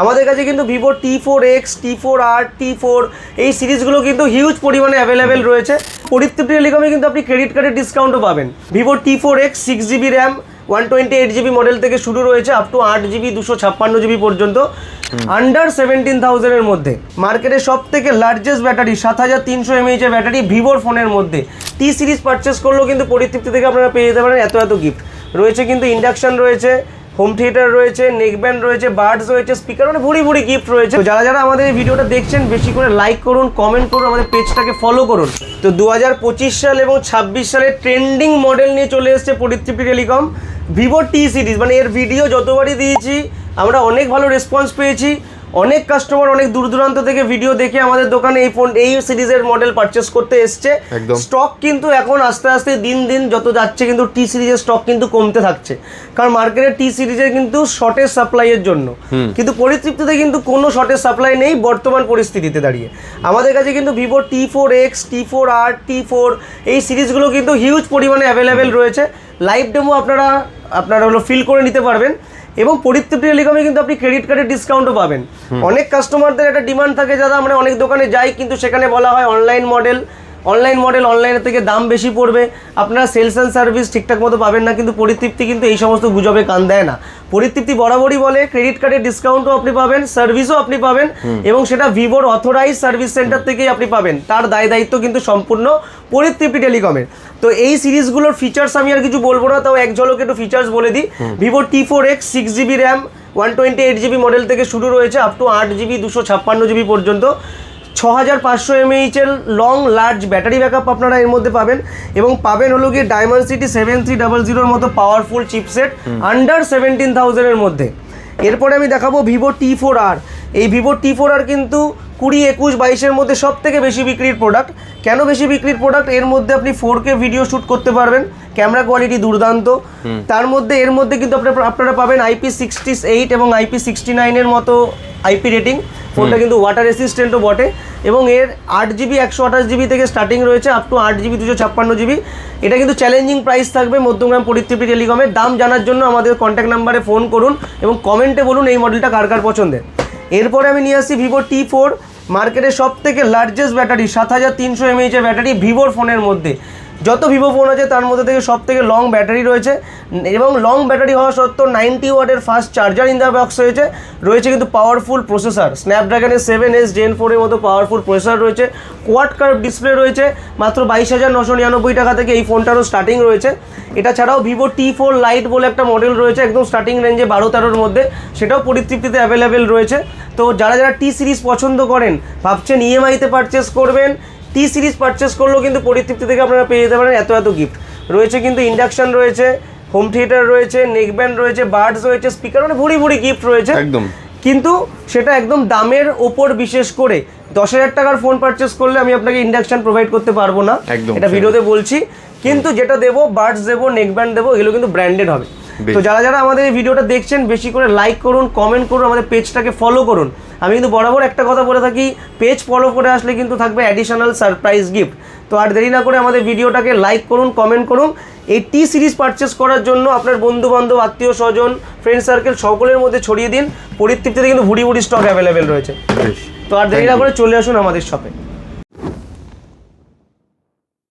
আমাদের কাছে কিন্তু ভিভো T4X, T4R, T4 এই সিরিজগুলো কিন্তু হিউজ পরিমাণে অ্যাভেলেবেল রয়েছে। পরিতৃপ্তি টেলিকমে কিন্তু আপনি ক্রেডিট কার্ডের ডিসকাউন্টও পাবেন। Vivo T4X 6GB RAM 128GB model থেকে শুরু রয়েছে আপ টু 8GB 256GB পর্যন্ত, আন্ডার 17,000 এর মধ্যে। মার্কেটে সব থেকে লার্জেস্ট ব্যাটারি 7300 mAh এর ব্যাটারি ভিভোর ফোনের মধ্যে। টি সিরিজ পারচেস করলেও কিন্তু পরিতৃপ্তি থেকে আপনারা পেয়ে যেতে পারেন এত গিফট রয়েছে। কিন্তু ইন্ডাকশন রয়েছে, হোম থিয়েটার রয়েছে, নেকব্যান্ড রয়েছে, বার্ডস রয়েছে, স্পিকার, মানে ভুড়ি গিফট রয়েছে। তো যারা আমাদের এই ভিডিওটা দেখছেন বেশি করে লাইক করুন, কমেন্ট করুন, আমাদের পেজটাকে ফলো করুন। তো 2025 সাল এবং 26 সালের ট্রেন্ডিং মডেল নিয়ে চলে এসেছে পরিতৃপ্তি টেলিকম ভিভো টি সিরিজ। মানে এর ভিডিও যতবারই দিয়েছি আমরা অনেক ভালো রেসপন্স পেয়েছি। অনেক কাস্টমার অনেক দূর দূরান্ত থেকে ভিডিও দেখে আমাদের দোকানে এই সিরিজের মডেল পারচেস করতে এসছে। স্টক কিন্তু এখন আস্তে আস্তে দিন যত যাচ্ছে কিন্তু টি সিরিজের স্টক কিন্তু কমতে থাকছে, কারণ মার্কেটে টি সিরিজের কিন্তু শর্টেজ সাপ্লাইয়ের জন্য। কিন্তু পরিতৃপ্তিতে কিন্তু কোনো শর্টেজ সাপ্লাই নেই বর্তমান পরিস্থিতিতে দাঁড়িয়ে। আমাদের কাছে কিন্তু ভিভো T4X, T4R, T4 এই সিরিজগুলো কিন্তু হিউজ পরিমাণে অ্যাভেলেবেল রয়েছে। লাইভ ডেমো আপনারা হলো ফিল করে নিতে পারবেন। এবং পরিতৃপ্তি টেলিকমে কিন্তু আপনি ক্রেডিট কার্ডের ডিসকাউন্টও পাবেন। অনেক কাস্টমারদের একটা ডিমান্ড থাকে, দাদা আমরা অনেক দোকানে যাই কিন্তু সেখানে বলা হয় অনলাইনের থেকে দাম বেশি পড়বে, আপনারা সেলস অ্যান্ড সার্ভিস ঠিকঠাক মতো পাবেন না। কিন্তু পরিতৃপ্তি কিন্তু এই সমস্ত গুজবে কান দেয় না। পরিতৃপ্তি বরাবরই বলে ক্রেডিট কার্ডের ডিসকাউন্টও আপনি পাবেন, সার্ভিসও আপনি পাবেন, এবং সেটা ভিভোর অথরাইজ সার্ভিস সেন্টার থেকেই আপনি পাবেন। তার দায়িত্ব কিন্তু সম্পূর্ণ পরিতৃপ্তি টেলিকমের। তো এই সিরিজগুলোর ফিচার্স আমি আর কিছু বলবো না, তাও এক ঝলকে একটু ফিচার্স বলে দিই। Vivo T4X 6GB RAM 128GB model থেকে শুরু রয়েছে আপ টু 8GB 256GB পর্যন্ত। 6500 mAh এর লং লার্জ ব্যাটারি ব্যাকআপ আপনারা এর মধ্যে পাবেন, এবং পাবেন হলো গিয়ে ডায়মন্ডসিটি 7300 মতো পাওয়ারফুল চিপসেট আন্ডার 17,000 এর মধ্যে। এরপরে আমি দেখাবো ভিভো T4R। এই ভিভো T4R কিন্তু 20, 21, 22-এর মধ্যে সব থেকে বেশি বিক্রির প্রোডাক্ট। কেন বেশি বিক্রির প্রোডাক্ট? এর মধ্যে আপনি 4K ভিডিও শ্যুট করতে পারবেন, ক্যামেরা কোয়ালিটি দুর্দান্ত। এর মধ্যে কিন্তু আপনারা পাবেন IP68 এবং IP69 এর মতো আইপি রেটিং। ফোনটা কিন্তু ওয়াটার রেসিস্ট্যান্টও বটে, এবং এর 8GB 128GB থেকে স্টার্টিং রয়েছে আপ টু 8GB 256GB। এটা কিন্তু চ্যালেঞ্জিং প্রাইস থাকবে মধ্যমগ্রাম পরিতৃপ্তি টেলিকমের। দাম জানার জন্য আমাদের কন্ট্যাক্ট নাম্বারে ফোন করুন এবং কমেন্টে বলুন এই মডেলটা কার পছন্দের। এরপরে আমি নিয়ে আসছি ভিভো T4। মার্কেটের সব থেকে লার্জেস্ট ব্যাটারি 7300 mAh এর ব্যাটারি ভিভোর ফোনের মধ্যে। যত ভিভো ফোন আছে তার মধ্যে থেকে সব থেকে লং ব্যাটারি রয়েছে, এবং লং ব্যাটারি হওয়া সত্ত্বেও 90 ওয়াটের fast charger in the box রয়েছে কিন্তু পাওয়ারফুল প্রসেসর। স্ন্যাপড্রাগনের 7S Gen 4 এর মতো পাওয়ারফুল প্রসেসর রয়েছে। কোয়াড কার্ভ ডিসপ্লে রয়েছে। মাত্র 22,999 টাকা থেকে এই ফোনটারও স্টার্টিং রয়েছে। এটা ছাড়াও ভিভো T4 লাইট বলে একটা মডেল রয়েছে একদম স্টার্টিং রেঞ্জে 12-13-এর মধ্যে, সেটাও পরিতৃপ্তিতে অ্যাভেলেবেল রয়েছে। তো যারা টি সিরিজ পছন্দ করেন, ভাবছেন ইএমআইতে পারচেস করবেন, টি সিরিজ পারচেস করলেও কিন্তু পরিতৃপ্তি থেকে আপনারা পেয়ে যেতে পারেন এত গিফট রয়েছে। কিন্তু ইন্ডাকশন রয়েছে, হোম থিয়েটার রয়েছে, নেকব্যান্ড রয়েছে, বার্ডস রয়েছে, স্পিকার, মানে ভুড়ি গিফট রয়েছে একদম। কিন্তু সেটা একদম দামের ওপর বিশেষ করে 10,000 টাকার ফোন পারচেস করলে আমি আপনাকে ইন্ডাকশন প্রোভাইড করতে পারবো না, এটা ভিডিওতে বলছি। কিন্তু যেটা দেবো, বার্ডস দেবো, নেকব্যান্ড দেবো, এগুলো কিন্তু ব্র্যান্ডেড হবে। তো যারা আমাদের এই ভিডিওটা দেখছেন বেশি করে লাইক করুন, কমেন্ট করুন, আমাদের পেজটাকে ফলো করুন। আমি কিন্তু বরাবর একটা কথা বলে থাকি, পেজ ফলো করে আসলে কিন্তু থাকবে অ্যাডিশনাল সারপ্রাইজ গিফট। তো আর দেরি না করে আমাদের ভিডিওটাকে লাইক করুন, কমেন্ট করুন। এই টি সিরিজ পারচেস করার জন্য আপনার বন্ধু বান্ধব, আত্মীয় স্বজন, ফ্রেন্ড সার্কেল সকলের মধ্যে ছড়িয়ে দিন। পরিতৃপ্তিতে কিন্তু ভুড়ি স্টক অ্যাভেলেবেল রয়েছে। তো আর দেরি না করে চলে আসুন আমাদের শপে।